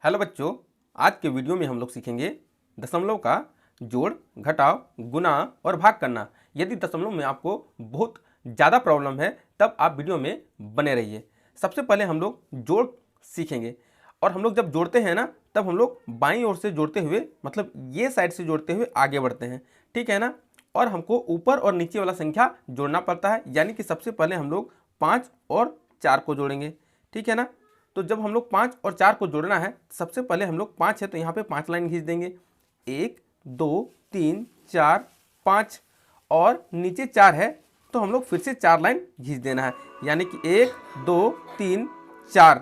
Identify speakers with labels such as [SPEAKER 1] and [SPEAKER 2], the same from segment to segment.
[SPEAKER 1] Hello बच्चों, आज के वीडियो में हम लोग सीखेंगे दशमलव का जोड़, घटाव, गुणा और भाग करना। यदि दशमलव में आपको बहुत ज़्यादा प्रॉब्लम है तब आप वीडियो में बने रहिए। सबसे पहले हम लोग जोड़ सीखेंगे और हम लोग जब जोड़ते हैं ना तब हम लोग बाईं ओर से जोड़ते हुए मतलब ये साइड से जोड़ते हुए आगे बढ़ते हैं, ठीक है ना। और हमको ऊपर और नीचे वाला संख्या जोड़ना पड़ता है, यानी कि सबसे पहले हम लोग 5 और 4 को जोड़ेंगे, ठीक है ना। तो जब हम लोग 5 और 4 को जोड़ना है, सबसे पहले हम लोग 5 है तो यहाँ पे 5 लाइन खींच देंगे, 1 2 3 4 5, और नीचे 4 है तो हम लोग फिर से 4 लाइन खींच देना है, यानी कि 1 2 3 4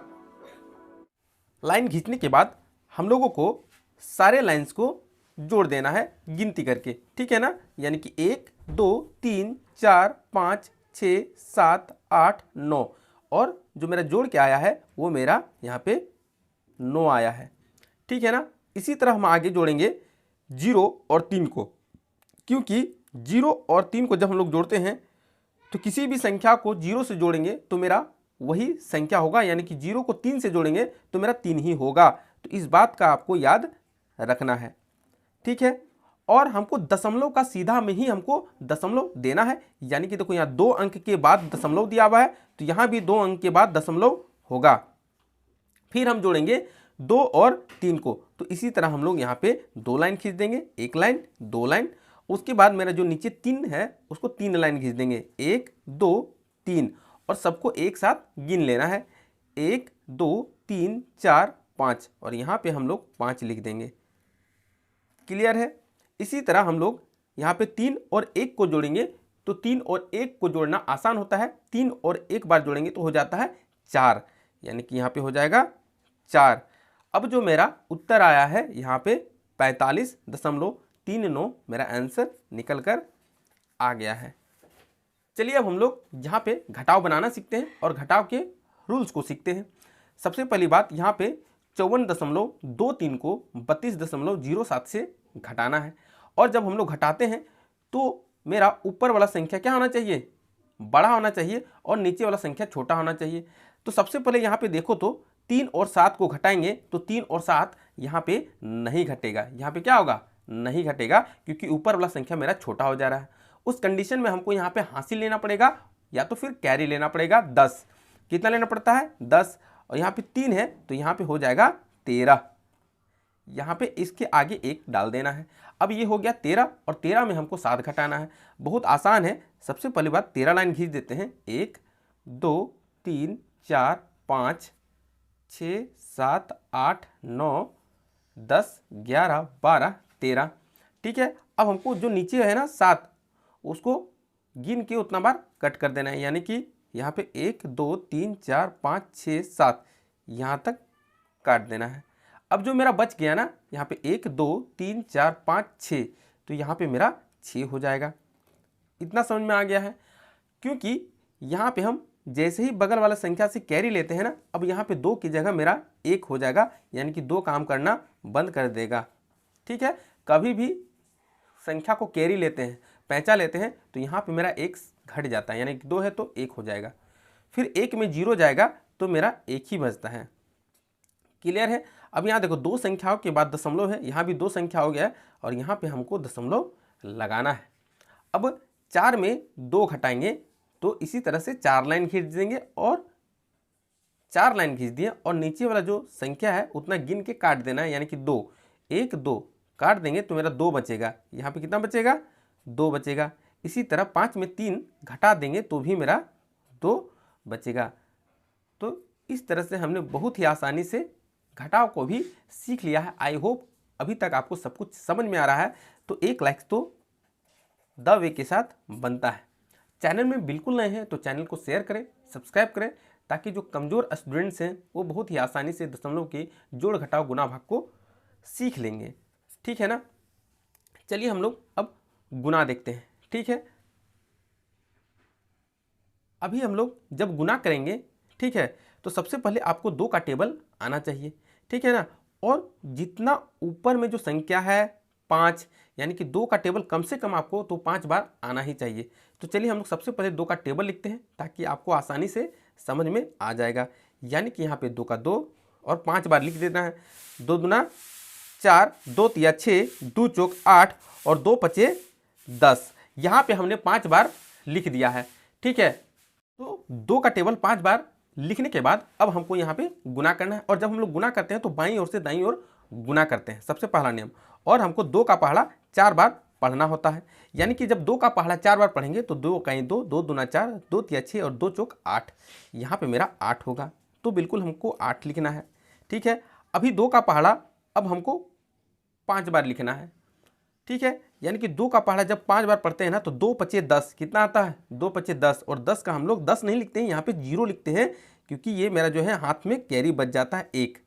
[SPEAKER 1] लाइन खींचने के बाद हम लोगों को सारे लाइंस को जोड़ देना है गिनती करके, ठीक है ना। यानी कि 1 2 3 4 5 6 7 8 9, और जो मेरा जोड़ के आया है वो मेरा यहाँ पे 9 आया है, ठीक है ना। इसी तरह हम आगे जोड़ेंगे 0 और 3 को, क्योंकि 0 और 3 को जब हम लोग जोड़ते हैं तो किसी भी संख्या को 0 से जोड़ेंगे तो मेरा वही संख्या होगा, यानी कि 0 को 3 से जोड़ेंगे तो मेरा 3 ही होगा। तो इस बात का आपको याद रखना है, ठीक है। और हमको दशमलव का सीधा में ही हमको दशमलव देना है, यानी कि देखो यहाँ 2 अंक के बाद दशमलव दिया हुआ है तो यहाँ भी 2 अंक के बाद दशमलव होगा। फिर हम जोड़ेंगे 2 और 3 को, तो इसी तरह हम लोग यहाँ पे 2 लाइन खींच देंगे, 1 लाइन 2 लाइन। उसके बाद मेरा जो नीचे 3 है उसको 3 लाइन खींच देंगे, 1 2 3, और सबको एक साथ गिन लेना है, 1 2 3 4 5, और यहाँ पे हम लोग 5 लिख देंगे। क्लियर है। इसी तरह हम लोग यहाँ पे 3 और 1 को जोड़ेंगे, तो 3 और 1 को जोड़ना आसान होता है, 3 और 1 बार जोड़ेंगे तो हो जाता है 4, यानी कि यहाँ पे हो जाएगा 4। अब जो मेरा उत्तर आया है यहाँ पे 45.39 मेरा आंसर निकल कर आ गया है। चलिए अब हम लोग यहाँ पे घटाव बनाना सीखते हैं और घटाव के रूल्स को सीखते हैं। सबसे पहली बात, यहाँ पे 54.23 को 32.07 से घटाना है, और जब हम लोग घटाते हैं तो मेरा ऊपर वाला संख्या क्या होना चाहिए, बड़ा होना चाहिए, और नीचे वाला संख्या छोटा होना चाहिए। तो सबसे पहले यहाँ पे देखो तो 3 और 7 को घटाएंगे तो 3 और 7 यहाँ पे नहीं घटेगा, यहाँ पे क्या होगा, नहीं घटेगा, क्योंकि ऊपर वाला संख्या मेरा छोटा हो जा रहा है। उस कंडीशन में हमको यहाँ पे हासिल लेना पड़ेगा या तो फिर कैरी लेना पड़ेगा 10। कितना लेना पड़ता है, 10, और यहाँ पे 3 है तो यहाँ पे हो जाएगा 13, यहाँ पे इसके आगे 1 डाल देना है। अब ये हो गया 13, और 13 में हमको 7 घटाना है। बहुत आसान है। सबसे पहली बात 13 लाइन खींच देते हैं, 1 2 3 4 5 6 7 8 9 10 11 12 13, ठीक है। अब हमको जो नीचे है ना 7, उसको गिन के उतना बार कट कर देना है, यानी कि यहाँ पे 1 2 3 4 5 6 7 यहाँ तक काट देना है। अब जो मेरा बच गया ना यहाँ पे 1 2 3 4 5 6, तो यहाँ पे मेरा 6 हो जाएगा। इतना समझ में आ गया है, क्योंकि यहाँ पे हम जैसे ही बगल वाला संख्या से कैरी लेते हैं ना, अब यहाँ पे 2 की जगह मेरा 1 हो जाएगा, यानी कि 2 काम करना बंद कर देगा, ठीक है। कभी भी संख्या को कैरी लेते हैं, पैंचा लेते हैं, तो यहाँ पे मेरा 1 घट जाता है, यानी कि 2 है तो 1 हो जाएगा, फिर 1 में 0 जाएगा तो मेरा 1 ही बचता है। क्लियर है। अब यहाँ देखो 2 संख्याओं के बाद दशमलव है, यहाँ भी 2 संख्या हो गया है, और यहाँ पे हमको दशमलव लगाना है। अब 4 में 2 घटाएंगे तो इसी तरह से 4 लाइन खींच देंगे, और 4 लाइन खींच दिए, और नीचे वाला जो संख्या है उतना गिन के काट देना है, यानी कि 2 1 2 काट देंगे तो मेरा 2 बचेगा। यहाँ पे कितना बचेगा, 2 बचेगा। इसी तरह 5 में 3 घटा देंगे तो भी मेरा 2 बचेगा। तो इस तरह से हमने बहुत ही आसानी से घटाव को भी सीख लिया है। आई होप अभी तक आपको सब कुछ समझ में आ रहा है। तो एक लाइक तो द वे के साथ बनता है। चैनल में बिल्कुल नए हैं तो चैनल को शेयर करें, सब्सक्राइब करें, ताकि जो कमज़ोर स्टूडेंट्स हैं वो बहुत ही आसानी से दशमलव के जोड़ घटाव गुणा भाग को सीख लेंगे, ठीक है ना। चलिए हम लोग अब गुणा देखते हैं, ठीक है। अभी हम लोग जब गुणा करेंगे, ठीक है, तो सबसे पहले आपको 2 का टेबल आना चाहिए, ठीक है ना। और जितना ऊपर में जो संख्या है 5, यानी कि 2 का टेबल कम से कम आपको तो 5 बार आना ही चाहिए। तो चलिए हम लोग सबसे पहले 2 का टेबल लिखते हैं, ताकि आपको आसानी से समझ में आ जाएगा। यानी कि यहाँ पे 2 का 2, और 5 बार लिख देना है। 2 दूना 4, 2 तिया 6, 2 चौक 8 और 2 पचे 10। यहाँ पे हमने 5 बार लिख दिया है। ठीक है, तो 2 का टेबल 5 बार लिखने के बाद अब हमको यहाँ पे गुना करना है। और जब हम लोग गुना करते हैं तो बाईं ओर से दाईं ओर गुना करते हैं, सबसे पहला नियम। और हमको 2 का पहाड़ा 4 बार पढ़ना होता है, यानी कि जब 2 का पहाड़ा 4 बार पढ़ेंगे तो 2 का 2, 2 दूना 4, 2 तिया 6 और 2 चौक 8। यहाँ पे मेरा 8 होगा, तो बिल्कुल हमको 8 लिखना है। ठीक है, अभी 2 का पहाड़ा अब हमको 5 बार लिखना है। ठीक है, यानी कि 2 का पहाड़ा जब 5 बार पढ़ते हैं ना तो 2 पचे 10 कितना आता है, 2 पचे 10। और 10 का हम लोग 10 नहीं लिखते हैं, यहाँ पे 0 लिखते हैं, क्योंकि ये मेरा जो है हाथ में कैरी बच जाता है 1।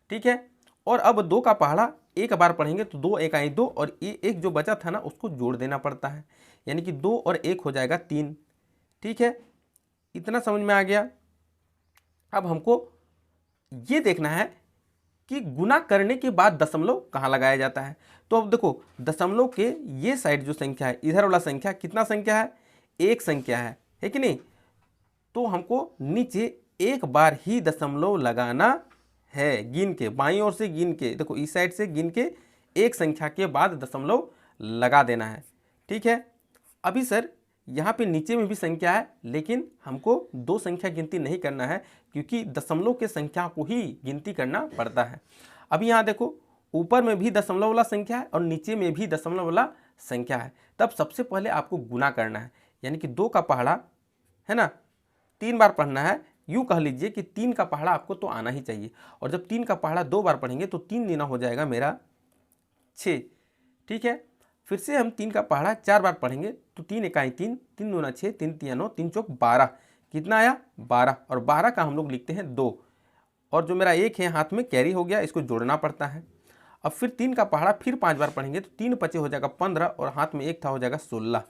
[SPEAKER 1] ठीक है, और अब 2 का पहाड़ा 1 बार पढ़ेंगे तो 2 1 2 और ये 1 जो बचा था ना उसको जोड़ देना पड़ता है, यानी कि 2 और 1 हो जाएगा 3। ठीक है, इतना समझ में आ गया। अब हमको ये देखना है कि गुना करने के बाद दशमलव कहाँ लगाया जाता है। तो अब देखो, दशमलव के ये साइड जो संख्या है, इधर वाला संख्या कितना संख्या है, 1 संख्या है कि नहीं। तो हमको नीचे 1 बार ही दशमलव लगाना है, गिन के, बाईं ओर से गिन के। देखो इस साइड से गिन के 1 संख्या के बाद दशमलव लगा देना है। ठीक है, अभी सर यहाँ पे नीचे में भी संख्या है, लेकिन हमको 2 संख्या गिनती नहीं करना है, क्योंकि दशमलव के संख्या को ही गिनती करना पड़ता है। अभी यहाँ देखो, ऊपर में भी दशमलव वाला संख्या है और नीचे में भी दशमलव वाला संख्या है। तब सबसे पहले आपको गुना करना है, यानी कि 2 का पहाड़ा है ना 3 बार पढ़ना है। यूँ कह लीजिए कि 3 का पहाड़ा आपको तो आना ही चाहिए, और जब 3 का पहाड़ा 2 बार पढ़ेंगे तो 3 दूना हो जाएगा मेरा 6। ठीक है, फिर से हम 3 का पहाड़ा 4 बार पढ़ेंगे तो 3 इकाई 3, 3 दूना 6, 3 तिया 9, 3 चौक 12। कितना आया, 12। और 12 का हम लोग लिखते हैं 2, और जो मेरा 1 है हाथ में कैरी हो गया, इसको जोड़ना पड़ता है। अब फिर 3 का पहाड़ा फिर 5 बार पढ़ेंगे तो 3 पचे हो जाएगा 15 और हाथ में 1 था हो जाएगा 16।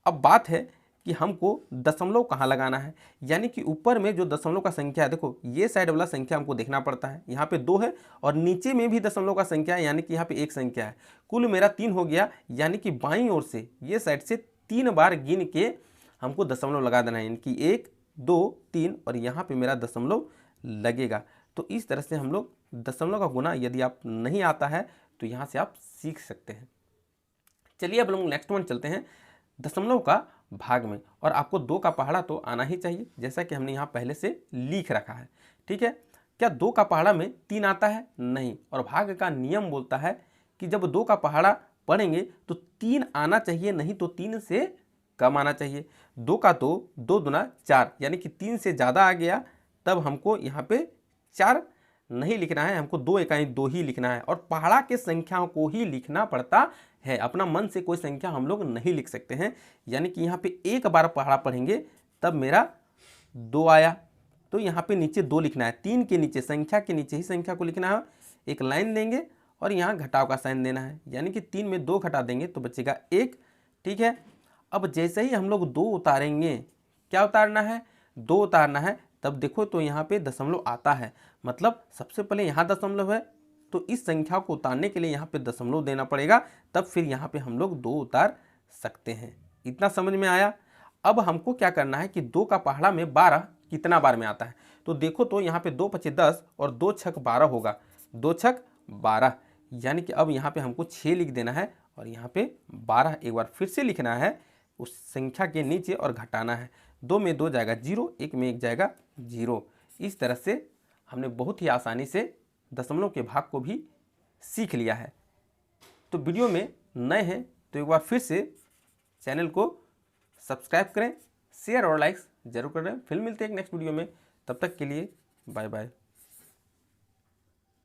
[SPEAKER 1] अब बात है कि हमको दशमलव कहाँ लगाना है, यानी कि ऊपर में जो दशमलव का संख्या है, देखो ये साइड वाला संख्या हमको देखना पड़ता है। यहाँ पे 2 है और नीचे में भी दशमलव का संख्या है, यानी कि यहाँ पे 1 संख्या है। कुल मेरा 3 हो गया, यानी कि बाईं ओर से ये साइड से 3 बार गिन के हमको दशमलव लगा देना है, यानी कि 1 2 3 और यहाँ पे मेरा दशमलव लगेगा। तो इस तरह से हम लोग दशमलव का गुना, यदि आप नहीं आता है तो यहाँ से आप सीख सकते हैं। चलिए अब हम नेक्स्ट वन चलते हैं, दशमलव का भाग में। और आपको 2 का पहाड़ा तो आना ही चाहिए, जैसा कि हमने यहाँ पहले से लिख रखा है। ठीक है, क्या 2 का पहाड़ा में 3 आता है, नहीं। और भाग का नियम बोलता है कि जब 2 का पहाड़ा पढ़ेंगे तो 3 आना चाहिए, नहीं तो 3 से कम आना चाहिए। 2 का 2, 2 दूना 4, यानी कि 3 से ज़्यादा आ गया तब हमको यहाँ पे 4 नहीं लिखना है, हमको 2 इकाई 2 ही लिखना है। और पहाड़ा के संख्याओं को ही लिखना पड़ता है, अपना मन से कोई संख्या हम लोग नहीं लिख सकते हैं। यानी कि यहाँ पे 1 बार पहाड़ा पढ़ेंगे तब मेरा 2 आया, तो यहाँ पे नीचे 2 लिखना है। 3 के नीचे, संख्या के नीचे ही संख्या को लिखना है, एक लाइन देंगे और यहाँ घटाव का साइन देना है, यानी कि 3 में 2 घटा देंगे तो बचेगा 1। ठीक है, अब जैसे ही हम लोग 2 उतारेंगे, क्या उतारना है, 2 उतारना है, तब देखो तो यहाँ पे दशमलव आता है। मतलब सबसे पहले यहाँ दशमलव है, तो इस संख्या को उतारने के लिए यहाँ पे दशमलव देना पड़ेगा, तब फिर यहाँ पे हम लोग 2 उतार सकते हैं। इतना समझ में आया। अब हमको क्या करना है कि 2 का पहाड़ा में 12 कितना बार में आता है, तो देखो तो यहाँ पे 2 पचे 10 और 2 छक 12 होगा, 2 छक 12, यानी कि अब यहाँ पे हमको 6 लिख देना है और यहाँ पे 12 एक बार फिर से लिखना है उस संख्या के नीचे और घटाना है। 2 में 2 जाएगा 0, 1 में 1 जाएगा 0। इस तरह से हमने बहुत ही आसानी से दशमलव के भाग को भी सीख लिया है। तो वीडियो में नए हैं तो एक बार फिर से चैनल को सब्सक्राइब करें, शेयर और लाइक्स जरूर करें। फिर मिलते हैं एक नेक्स्ट वीडियो में, तब तक के लिए बाय बाय।